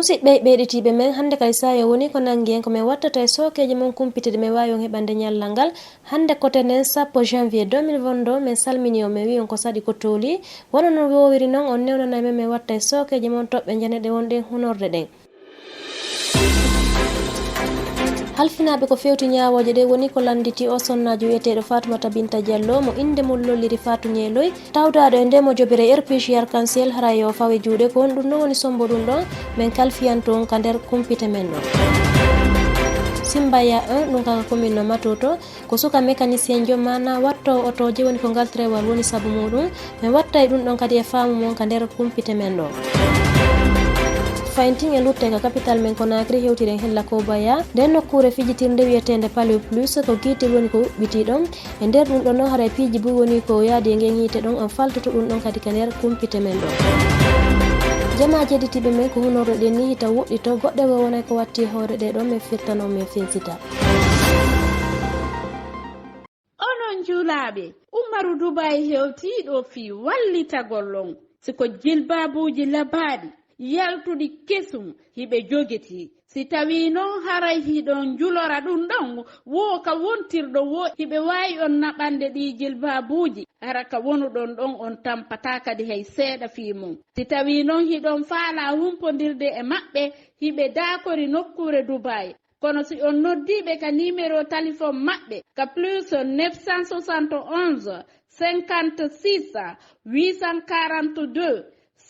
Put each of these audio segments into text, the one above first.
musidɓe ɓeɗitiɓe men hande kay sayo woni ko nangi en ko min wattata e sokeje mon kumpitede min wawi on heɓande ñallal ngal hande kotenen 10 janvier 2022 min salmini on min wi on ko saɗi ko tooli wona no wowiri noon on newnanay men min watta e sokeje mon toɓɓe janeɗe wonɗen hunorde ɗen halfinaɓe ko fewti ñawoje ɗe woni ko landiti o sonnajo wiyeteɗo Fatoumata Binta Diallo mo inde mum lolliri Fatou Ñeeloy tawdaɗo e ndemo jobere RPG Arc-en-Ciel haray yo fawe juuɗe ko on ɗum ɗo woni sombo ɗum ɗon min kalfiyanto on ka nder kumpite men ɗo Simbaya 1 ɗum kaka commune no Matoto ko suka mécanicien jo mana watto otoje woni ko ngal trewal woni saabu muɗum min watta e ɗum ɗon kadi e faamu mon ka nder kumpite men ɗo fayntin e lutte ka capital men Conakry hewtiren hella ko baya nden nokkure fijitirde wiyetende Palais Plus ko guitel woni ko huɓɓiti ɗon e nder ɗum ɗon noon haray piiji buy woni ko yaadi e ngen hiite ɗon on faltoto ɗum ɗon kadi ka nder kumpite men ɗo jama jeditiɓe men ko hunorɗo ɗen ni hita woɗɗito goɗɗe go wonay ko watti hoore ɗe ɗon min firtano min finsita onon juulaɓe Umaru Dubai hewtiɗo fi wallitagollon siko jilbabuji labaɗi yaltuɗi kesum hiɓe jogeti si tawi noon haray hiɗon julora ɗum ɗon wo ka wontirɗo wo hiɓe wawi on naɓande ɗi jilbabuji ara ka wonuɗon ɗon on tampata kadi hay seeɗa fi mum si tawi noon hiɗon faala humpodirde e maɓɓe hiɓe dakori nokkure Dubai kono si on noddiɓe ka numéro téléphone maɓɓe ka plus 971 56 842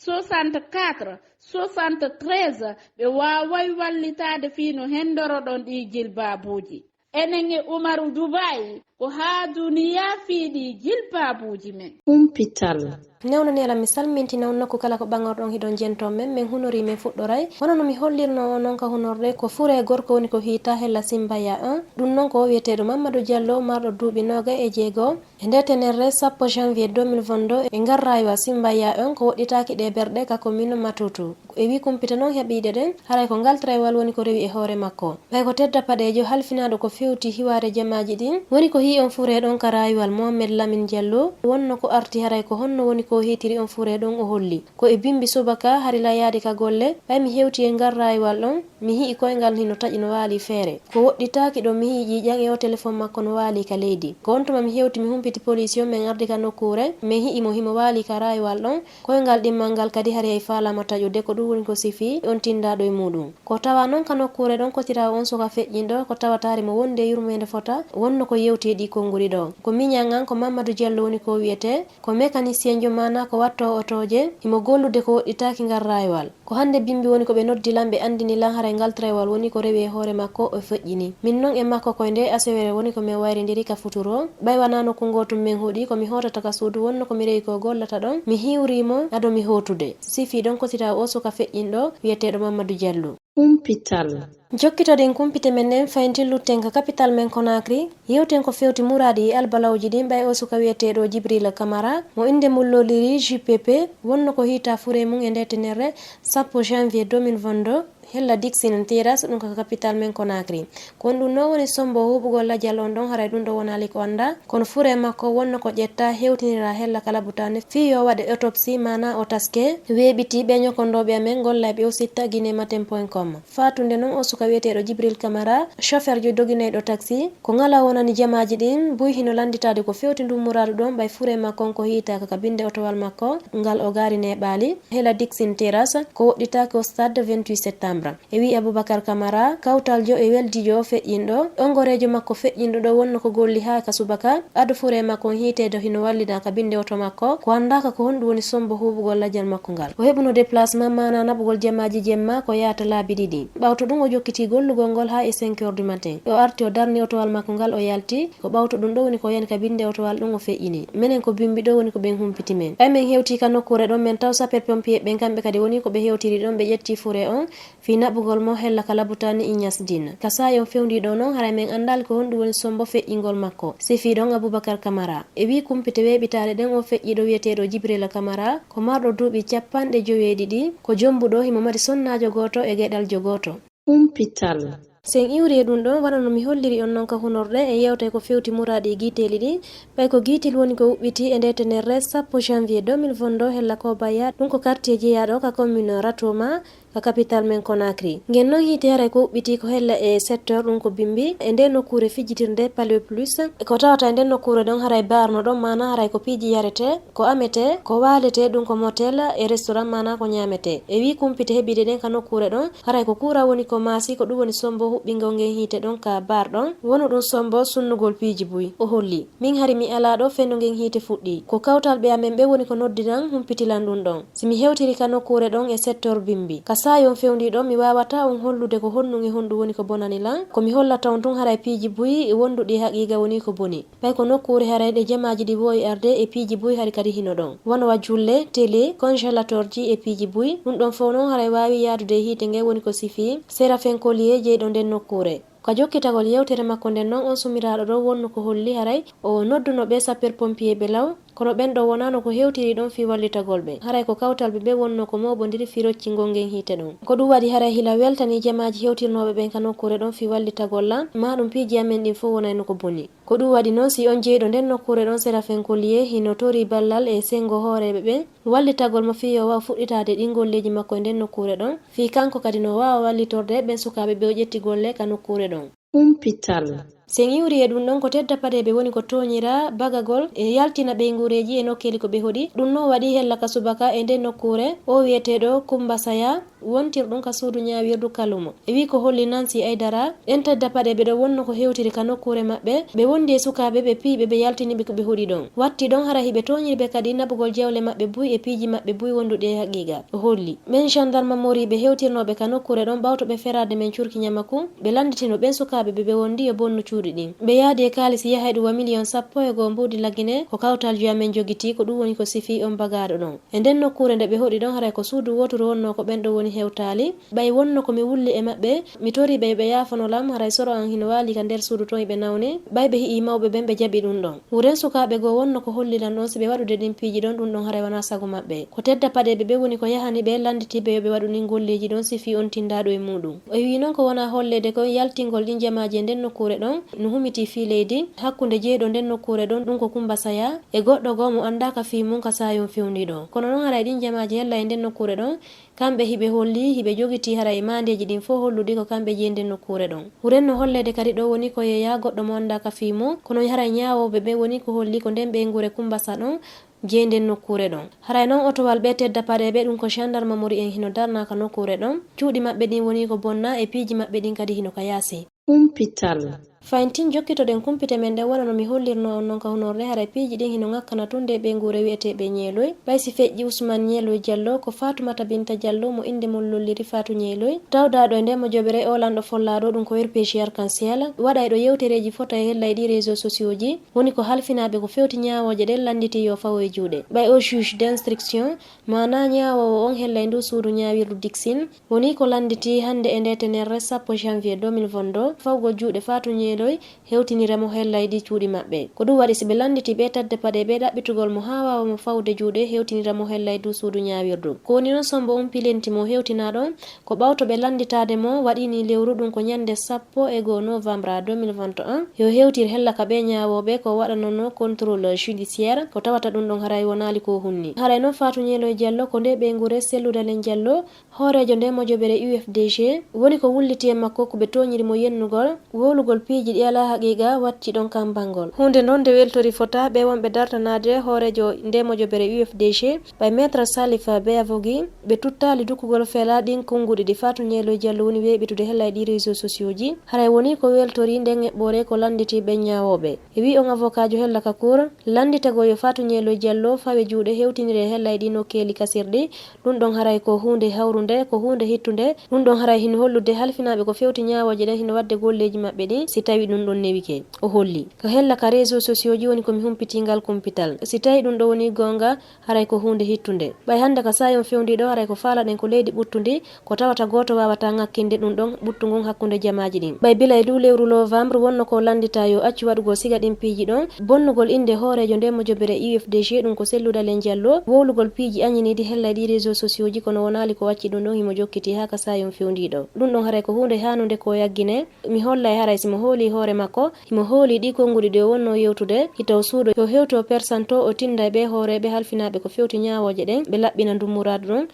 64 73 ɓe waway wallitade fino hendoroɗon ɗi jilbabuji enen e Umaru Dubai ko ha duniya fiiɗi jilbabuji men humpital newnanela mi salmintina on nokku kala ko ɓagorɗon hiɗon jenton men min hunori min fuɗɗoray wona no mi hollirno on noon ka hunorde ko fure gorko woni ko hiita hella Simbaya 1 ɗum noon ko wiyeteɗo Mamadou Diallo marɗo duuɓi 26 e nde tenerre 10 janvier 2022 e ngar rayuwa Simbaya 1 ko woɗɗitaki ɗe berɗe ka commune Matutu e wi kumpita noon heɓiɗe ɗen haray ko ngal trewal woni ko rewi e hoore makko ɓay ko tedda paɗejo halfinaɗo ko fewti hiware jamaji ɗin woni ko hi on fure ɗon ka rayuwal Mohamed Lamine Diallo wonno ko arti haray ko honno woni ko hitiri on fure ɗon o holli ko e bimbi subaka harila yaadi ka golle ɓay mi hewti e ngar rayuwal ɗon mi hii koyngal hino taƴi no waali feere ko woɗɗitaki ɗo mi hii ƴiƴan e o téléphone makko no waali ka leydi ko wontuma mi hewti mi humpiti police on min ardi ka nokkure min hii mo himo waali ka rayuwal ɗon koyngal ɗimmal ngal kadi hari hay falama taƴude ko ɗum woni ko sifi on tindaɗo e muɗum ko tawa noon ka nokkure ɗon kotira on soka feƴƴinɗo ko tawatari mo wonde yurmede fota wonno ko yewti ɗi konnguri ɗo ko miñan an ko Mamadou Diallo woni ko wiyete ko mécanicien jo mana ko watto otoje imo gollude ko woɗɗitaki ngal rayuwal ko hande bimbi woni ko ɓe noddi lan ɓe andini lan haray ngal trewal woni ko rewi e hoore makko o feƴƴini min noon e makko koye nde asewere woni ko min wayridiri ka futuro ɓay wanano ko gotum min huuɗi komi hotata ka suudu wonno komi rewi ko gollata ɗon mi hiwrimo adomi hotude sifi ɗon kotira o suka feƴƴinɗo wiyeteɗo Mamadou Diallo humpital jokkitoɗen kumpite men nen fayntin lutten ka capital men Conakry yewten ko fewti muradi e albalawji ɗin ɓay o suka wiyeteɗo Djibril Camara mo inde mum lolliri JPP wonno ko hiita fure mum e nde tenerre 10 janvier 2022 hella Dixine Tiras ɗum ka capital men Conakry kon ɗum no woni sombo huɓugol ladial on ɗon haray ɗum ɗo wonali ko anda kono fure makko wonno ko ƴetta hewtinira hella kala butane fi yo waɗe autopsie mana o taske weɓiti ɓe ñokondoɓe amen gollaɓe o sitta guinematen.com fatunde noon o suka wiyeteɗo Djibril Camara chauffeur jo doguinayɗo taxi ko ngala wonani jamaji ɗin buy hino landitade ko fewti ndum muradu ɗon ɓay fure makko ko hiitaka ka binde otowal makko ngal o gaari neɓali hela Dixine Tiras ko woɗɗitaki o stade 28 septembre e wi Aboubacar Camara kawtal jo e weldijo feƴƴinɗo ongorejo makko feƴƴinɗo ɗo wonno ko golli ha ka subaka ado fure makko hiitede hino wallida ka binde oto makko ko andaka ko honɗum woni sombo huɓugol ladial makko ngal o heɓuno déplacement mana naɓugol jamaji jemma ko yata laabi ɗiɗi ɓawto ɗum o jokkiti gollugol ngol ha e 5 heures du matin o arti o darni otowal makko ngal o yalti ko ɓawto ɗum ɗo woni ko yani ka binde otowal ɗum o feƴƴini minen ko bimbi ɗo woni ko ɓen humpiti men ɓay min hewti ka nokkure ɗon min taw sapeur pompier ɓen kamɓe kadi woni ko ɓe hewtiri ɗon ɓe ƴetti fure on fi naɓugol mo hella kala butani Ignas Dine kasa yon fewdiɗo noon haray min andal ko honɗum woni sombo feƴƴingol makko sifi ɗon Aboubacar Camara e wi kumpite weɓitade ɗen o feƴƴiɗo wiyeteɗo Djibril Camara ko marɗo duuɓi 52 ko jombuɗo himo mari sonnajo goto e gueɗal jogoto humpital sen iwri e ɗum ɗon wona no mi holliri on noon ka hunorɗe e yewte ko fewti muradi guiteli ɗi ɓay ko guitel woni ko huɓɓiti e nde tenerre 10 janvier 2022 hella ko baya ɗum ko quartier jeeyaɗo ka commune Ratoma ka capital men Conakry ngen non hite haray ko biti ko hella e secteur ɗum ko bimbi e nden nokkure fijitirde Palais Plus ko tawata e nden nokkure ɗon haray barno ɗon mana haray ko piiji yarete ko amete ko walete ɗum ko motel e restaurant mana ko ñamete e wi kumpite heɓide ɗen ka nokkure ɗon haray ko kura woni ko maasi ko ɗum woni sombo huɓɓingol ngen hite ɗon ka bar ɗon wonu ɗum sombo sunnugol piiji buy o holli min hari mi ala ɗo fendu ngen hite fuɗɗi ko kawtal ɓe amen ɓe woni ko noddinan humpitilan ɗum ɗon simi hewtiri ka nokkure ɗon e secteur bimbi ka sayon fewndi ɗon mi wawata on hollude ko honnum e honɗum woni ko bonani lan komi hollata on tun haray piiji buy wonduɗi haqiqa woni ko boni ɓay ko nokkure harayɗe jamaji ɗi wowi arde e piiji buy hari kadi hino ɗon wonowa julle télé congélateur ji e piiji buy ɗum ɗon fof noon haray wawi yadude e hite nge woni ko sifi Séraphin Collier jeyɗo nden nokkure ko jokkitagol yewtere makko nden noon on sumiraɗo ɗo wonno ko holli haray o nodduno ɓe sapeur pompier ɓe law kono ɓen ɗo wonano ko hewtiri ɗon fi wallitagol ɓe haray ko kawtal ɓe wonno ko moɓodiri fi roccingol ngen hite ɗum ko ɗum waɗi haray hila weltani jamaji hewtirnoɓe ɓen ka nokkure ɗon fi wallitagol lan ma ɗum piiji amen ɗin fof wonayno ko boni ko ɗum waɗi noon si on jeyɗo nden nokkure ɗon Séraphin Collier hino tori ballal e sengo hooreɓe ɓe wallitagol mo fi o wawa fuɗɗitade ɗin golleji makko e nden nokkure ɗon fi kanko kadi no wawa wallitorde ɓen sukaɓe ɓe o ƴetti golle ka nokkure ɗon humpital sen iwri e ɗum ɗon ko tedda paɗeɓe woni ko toñira bagagol e yaltina ɓeygureji e nokkeli ko ɓe hoɗi ɗum noon waɗi hella ka subaka e nden nokkure o wiyeteɗo Coumba Saya wontir ɗum ka suudu ñawirdu kalumo e wi ko holli Nancy Aidara en tedda paɗeɓe ɗo wonno ko hewtiri ka nokkure maɓɓe ɓe wondi e sukaɓe ɓe piiɓe ɓe yaltiniɓe ko ɓe hoɗi ɗon watti ɗon hara hiɓe toñiriɓe kadi naɓugol jewle maɓɓe buy e piiji maɓɓe buy wonduɗi e haqiqa o holli men gendarme moriɓe hewtirnoɓe ka nokkure ɗon ɓawtoɓe ferade men curki ñamaku ɓe landitino ɓen sukaɓe ɓe wondi e bonno cuuɗi ɗin ɓe yaadi e kalis yahay ɗum wa million 10 mbudi laggine ko kawtal ju amen jogiti ko ɗum woni ko sifi on bagaɗo ɗon e nden nokkure nde ɓe hoɗi ɗon haray ko suudu wotoro wonno ko ɓen ɗo woni hewtali ɓay wonno komi wulli e maɓɓe mi tori ɓe ɓe yafanolam haray soro an hino wali ka nder suudu ton ɓe nawne ɓay ɓe hii mawɓe ɓen ɓe jaaɓi ɗum ɗon wuren sukaɓe goo wonno ko hollilan ɗon si ɓe waɗude ɗin piiji ɗon ɗum ɗon haray wona sago maɓɓe ko tedda paɗeɓe ɓe woni ko yahani ɓe landitiɓe yoɓe waɗu ɗin golleji ɗon sifi on tindaɗo e muɗum o wi noon ko wona hollede ko yaltingol ɗin jamaji e nden nokkure ɗon no humiti fi leydi hakkude jeyɗo nden nokkure ɗon ɗum ko Coumba Saya e goɗɗo goo mo andaka fi mum ka sayon fewndi ɗo kono noon haray ɗin jamaji hella e nden nokkure ɗon kamɓe hiɓe holli hiɓe jogiti haray e mandeji ɗin fof holludi ko kamɓe jeyi nden nokkure ɗon hurenno hollede kadi ɗo woni ko yeeya goɗɗo mo andaka fi mum kono haray ñawoɓe ɓe woni ko holli ko nden ɓe gure Coumba Sa ɗon jeyi nden nokkure ɗon haray noon otowal ɓe tedda paɗeɓe ɗum ko gendarme mori en hino darnaka nokkure ɗon cuuɗi maɓɓe ɗin woni ko bonna e piiji maɓɓe ɗin kadi hino ka yaasi humpital fayntin jokkitoɗen kumpite men nden wona no mi hollirno on noon ka hunorde haray piiji ɗin hino ŋakkana tunde ɓe guure wiyeteɓe ñeeloy ɓay si feƴƴi Ousmane Ñeeloy Diallo ko Fatoumata Binta Diallo mo inde mum lolliri Fatou Ñeeloy tawdaɗo e nden mo joɓere olanɗo follaɗo ɗum ko RPG Arc-en-Ciel waɗa ɗo yewtereji fota e hella e ɗi réseau sociaux ji woni ko halfinaɓe ko fewti ñawoje ɗen landiti yo fawo e juuɗe ɓay o juge d'instruction mana ñawowo on hella e ndu suudu ñawirdu Dixine woni ko landiti hande e nde tenerre 10 janvier 2022 fawgo juuɗe Fatou Ñeeloy hewtiniramo hella e ɗi cuuɗi maɓɓe ko ɗum waɗi siɓe landiti ɓe tadde paɗe ɓe ɗaɓɓitugol mo ha wawa mo fawde juuɗe hewtiniramo hella e du suudu ñawirdu ko woni noon sombo on pilenti mo hewtinaɗo ko ɓawto ɓe landitade mo waɗini lewru ɗum ko ñande 11 novembre 2021 yo hewtir hella ka ɓe ñawoɓe ko waɗanono contrôle judiciaire ko tawata ɗum ɗon haray wonali ko hunni haray noon Fatou Ñeeloy Diallo ko nde ɓe guure selludalen Diallo hoorejo nde mo joɓere UFDG woni ko wulliti e makko ko ɓe toñiri mo yennugol wolugol piiji ɗi ala haqiqa watti ɗon kam bangol hunde noon nde weltori fota ɓe wonɓe dartanade hoorejo nde mo joɓere UFDG ɓay maître Salif be avogui ɓe tuttali dukkugol fela ɗin konguɗi ɗi Fatou Ñeeloy Diallo woni weɓitude hella e ɗi réseau sociaux ji haray woni ko weltori nden eɓɓore ko landiti ɓe ñawoɓe e wi on avocat jo hella ka cour landitago yo Fatou Ñeeloy Diallo fawe juuɗe hewtinire hella e ɗi nokkeli kasirɗi ɗum ɗon haray ko hunde hawrude ko hunde hittude ɗum ɗon haray hino hollude halfinaɓe ko fewti ñawoje ɗen hino wadde golleji maɓɓe ɗi si tawi ɗum ɗon newike o holli ko hella ka réseau sociaux ji woni komi humpitingal kumpital si tawi ɗum ɗo woni gonga haray ko hunde hittude ɓay hande ka sayon fewdiɗo haray ko faalaɗen ko leydi ɓuttudi ko tawata goto wawata ŋakkinde ɗum ɗon ɓuttugon hakkude jamaji ɗin ɓay bila e lewru novembre wonno ko landita yo accu waɗugo siga ɗin piiji ɗon bonnugol inde hoorejo nde mo joɓere UFDG ɗum ko selludalen Diallo wowlugol piiji añinidi hella e ɗi réseau sociaux ji kono wonali ko wacci ɗum ɗon himo jokkiti ha ka sayon fewdiɗo ɗum ɗon haray ko hunde hanude ko yaggine mi holla e haray simo hooli hoore makko himo hooli ɗi konguɗi ɗi o wonno yewtude hitaw suuɗo yo hewto persanto o tinda ɓe hooreɓe halfinaɓe ko fewti ñawoje ɗen ɓe laɓɓina ndummuradu ɗon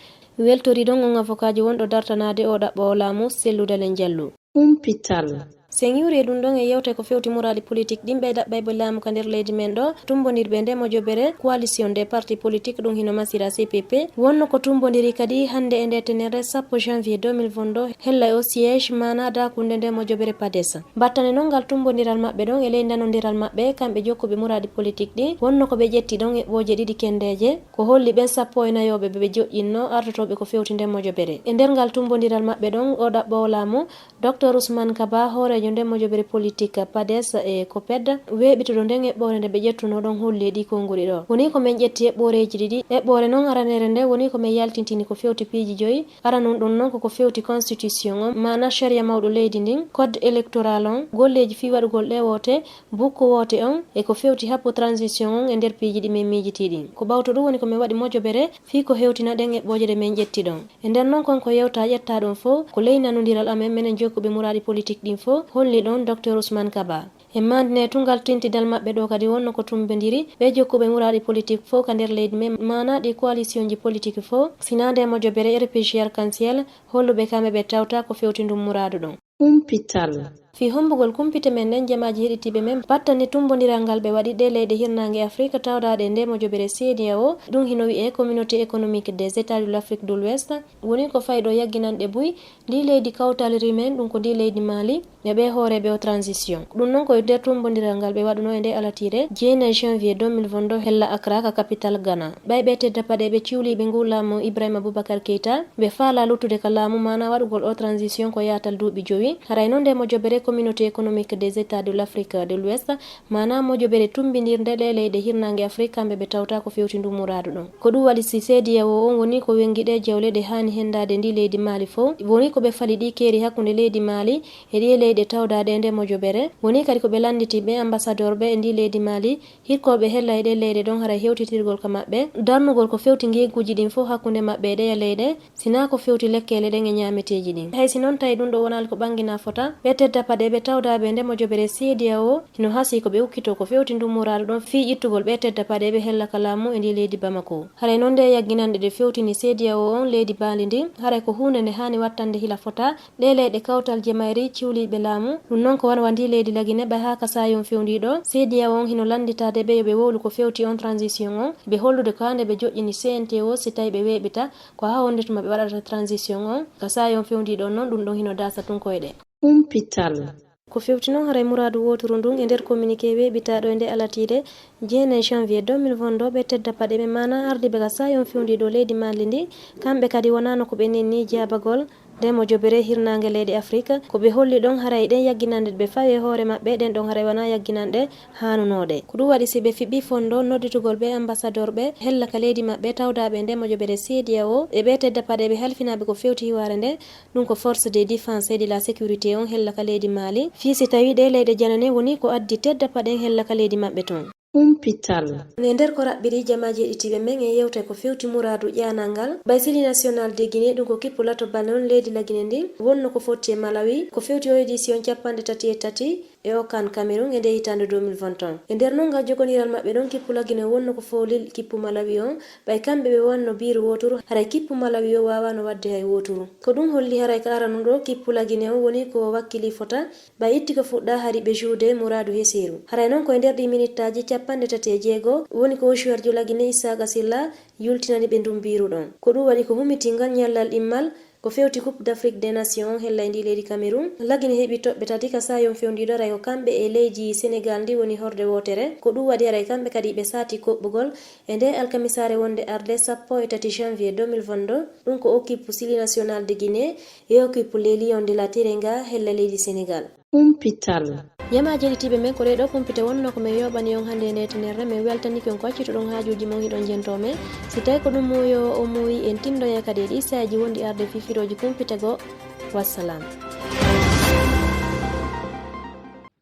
weltori ɗon on avocat ji wonɗo dartanade o ɗaɓɓo laamu selludalen jallu humpital sen yuri ɗum ɗon e yewte ko fewti muradi politique ɗimɓe ɗaɓɓayɓe laamu ka nder leydi men ɗo tumbonirɓe nde mojobere coalition des partis politique ɗum hino masira CPP wonno ko tumbodiri kadi hande e nde tenere 10 janvier 2022 hella o siége mana dakunde nde mojobere PADES battane noon ngal tumbodiral maɓɓe ɗon e ley danodiral maɓɓe kamɓe jokkuɓe muradi politique ɗi wonno ko ɓe ƴetti ɗon eɓɓoje ɗiɗi kendeje ko holli ɓen 14 ɓe joƴƴinno artotoɓe ko fewti nde mojobere e nder ngal tumbodiral maɓɓe ɗon o ɗaɓɓowo laamu docteur Ousmane Kaba horejo nde mojobere politique PADES e COPED weɓitoɗo nden eɓɓore nde ɓe ƴettuno ɗon holli ɗi konnguli ɗo woni ko min ƴetti eɓɓoreji ɗiɗi eɓɓore noon aranere nde woni ko min yaltintini ko fewti piiji 5 aranum ɗum noon koko fewti constitution on mana sharia mawɗo leydi ndin code électoral on golleji fi waɗugol ɗe wote bukku wote on e ko fewti happu transition on e nder piiji ɗi min miijitiɗi ko ɓawto ɗum woni komin waɗi mojobere fi ko hewtina ɗen eɓɓoje ɗe min ƴetti ɗon e nder noon konko yewta ƴetta ɗum fo ko ley nanodiral amen minen jokkuɓe muradi politique ɗin fo holli ɗon docteur Ousmane Kaba e mandine tungal tintidal maɓɓe ɗo kadi wonno ko tumbodiri ɓe jokkuɓe muraɗi politique fo ka nder leydi men mana ɗi coalition ji politique fo sinade mojobere RPG Arc-en-Ciel holluɓe kamɓe ɓe tawta ko fewti ndum muradu ɗon humpital fi hombugol kumpite men nden jamaji heɗitiɓe men battani tumbodiral ngal ɓe waɗi ɗe leyɗe hirnangue Afrique tawɗaɗe nde mojobere CEDEAO ɗum hino wi'e communauté économique des états de l'Afrique de l'Ouest woni ko fayi ɗo yagginanɗe buy ndi leydi kawtaliri men ɗum ko ndi leydi Mali e ɓe hooreɓe o transition ɗum noon koye nder tumbodiral ngal ɓe waɗuno e nde alatire 9 janvier 2022 hella Accra ka capital Ghana ɓayɓe tedda paɗe ɓe ciwliɓe ngu laamu Ibrahima Boubacar Keita ɓe faala luttude ka laamu mana waɗugol o transition ko yatal duuɓi 5 haray noon nde mojobere communauté économique des états de l'Afrique de l'Ouest mana mojobere tumbidirde ɗe leyɗe hirnangue Afrique kamɓe ɓe tawta ko fewti ndu muradu ɗon ko ɗum waɗi si CEDEAO on woni ko wengiɗe jawle ɗe hani hendade ndi leydi Mali fo woni ko ɓe faali ɗi keeri hakkude leydi Mali e ɗi leyɗe tawdade e nde mojobere woni kadi ko ɓe landiti ɓe ambassadeur ɓe e ndi leydi Mali hirkoɓe hella e ɗe leyɗe ɗon haray hewtitirgol ka maɓɓe darnugol ko fewti gueguji ɗin fo hakkude maɓɓe e ɗeya leyɗe sina ko fewti lekkele ɗen e ñameteji ɗin hay si noon tawi ɗum ɗo wonali ko ɓangina fota ɓe tedda paɗe ɓe tawdaɓe nde mojobere CEDEAO hino hasi ko ɓe ukkito ko fewti ndu muradu ɗon fi ƴittugol ɓe tedda paɗe ɓe hella ka laamu e ndi leydi Bamako haray noon nde yagginande ɗe fewtini CEDEAO on leydi Bali ndi haray ko hunde nde hani wattande hila fota ɗe leyɗe kawtal jemayri ciwliɓe laamu ɗum noon ko wan ndi leydi Lagine ɓay ha ka sayon fewdiɗo CEDEAO on hino landitade ɓe yoɓe wowlu ko fewti on transition on ɓe hollude ko hande ɓe joƴƴini CNTO si tawi ɓe weɓita ko ha wonde tuma ɓe waɗata transition on ka sayon fewdiɗo noon ɗum ɗon hino dasa tun koyɗe humpital ko fewti noon haray muradu woturu ndun e nder communiqué weɓitaɗo e nde alatide 9 janvier 2022 ɓe tedda paɗe ɓe mana ardiɓe ka sayon fewdiɗo leydi Mali ndi kamɓe kadi wonano ko ɓe nenni jabagol nde mojobere hirnangue leydi Afrique ko ɓe holli ɗon haray ɗen yagginande ɓe fawi hoore maɓɓe ɗen ɗon haray wona yagginanɗe hanunoɗe ko ɗum waɗi si ɓe fiɓi fondo nodditugol ɓe ambassadeur ɓe hella ka leydi maɓɓe tawdaɓe nde mojobere CEDEAO e ɓe tedda paɗe ɓe halfinaɓe ko fewti hiware nde ɗum ko force de défense et de la sécurité on hella ka leydi Mali fi si tawi ɗe leyɗe janane woni ko addi tedda paɗen hella ka leydi maɓɓe toon humpital e nder ko raɓɓiri jamaji heɗitiɓe men e yewte ko fewti muradu ƴanal ngal Baysili national de Guinée ɗum ko kippulato balɗe on leydi Lagine ndi wonno ko fotti e Malawi ko fewti o édition 33 e Okan Cameroun e nde hitande 2021 e nder noon ngal jogoniral maɓɓe ɗon kippu Lagine wonno ko folil kippu Malawi on ɓay kamɓe ɓe wanno biiru woturu haray kippu Malawi o wawano wadde hay woturu ko ɗum holli haray ka aranu ɗo kippu Lagine on woni ko wakkili fota ɓay itti ko fuɗɗa hari ɓe juude muradu hesiru haray noon koye nder ɗi minutaji 36 woni ko Oshuarjo Lagine Isaka Silla yultinani ɓe ndum biiru ɗon ko ɗum waɗi ko humitingal ñallal ɗimmal ko fewti coupe d'Afrique des nations hella e ndi leydi Cameroun Lagine heɓi toɓɓe tati ka sayon fewdiɗo aray ko kamɓe e leydi Sénégal ndi woni horde wotere ko ɗum waɗi aray kamɓe kadi ɓe saati koɓɓugol e nde alkamisare wonde arde 13 janvier 2022 ɗum ko okippu Sili national de Guinée e okippu les Lions de la Teranga hella leydi Sénégal humpital yama jelitiɓe men ko ɗe ɗo kumpite wonno ko min yoɓani on hande nde tenerre min weltaniki on ko accituɗon hajuji mon hiɗon jentome si tawi ko ɗum muyo o muuyi en tindoya kadi e ɗi sahaji wondi arde fifiroji kumpite go wassalam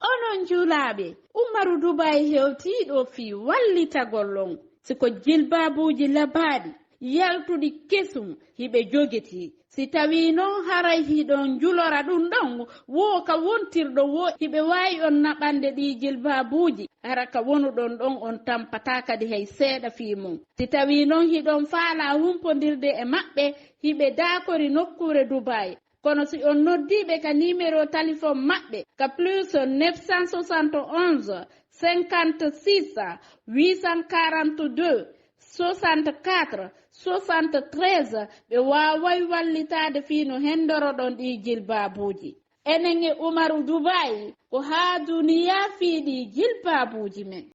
onon juulaɓe Umaru Dubai hewtiɗo fi wallitagollon siko jilbabuji labaɗi yaltuɗi kesum hiɓe jogiti si tawi noon haray hiɗon julora ɗum ɗon wo ka wontirɗo wo hiɓe wawi on naɓande ɗi jilbabuji hara ka wonuɗon ɗon on tampata kadi hay seeɗa fi mum si tawi noon hiɗon faala humpodirde e maɓɓe hiɓe daakori nokkure Dubai kono si on noddiɓe ka numéro téléphone maɓɓe ka plus 971 56 842 64 73 ɓe waway wallitade fino hendoroɗon ɗi jilbabuji enen e Umaru Dubai ko ha duniya fiiɗi jilbabuji men.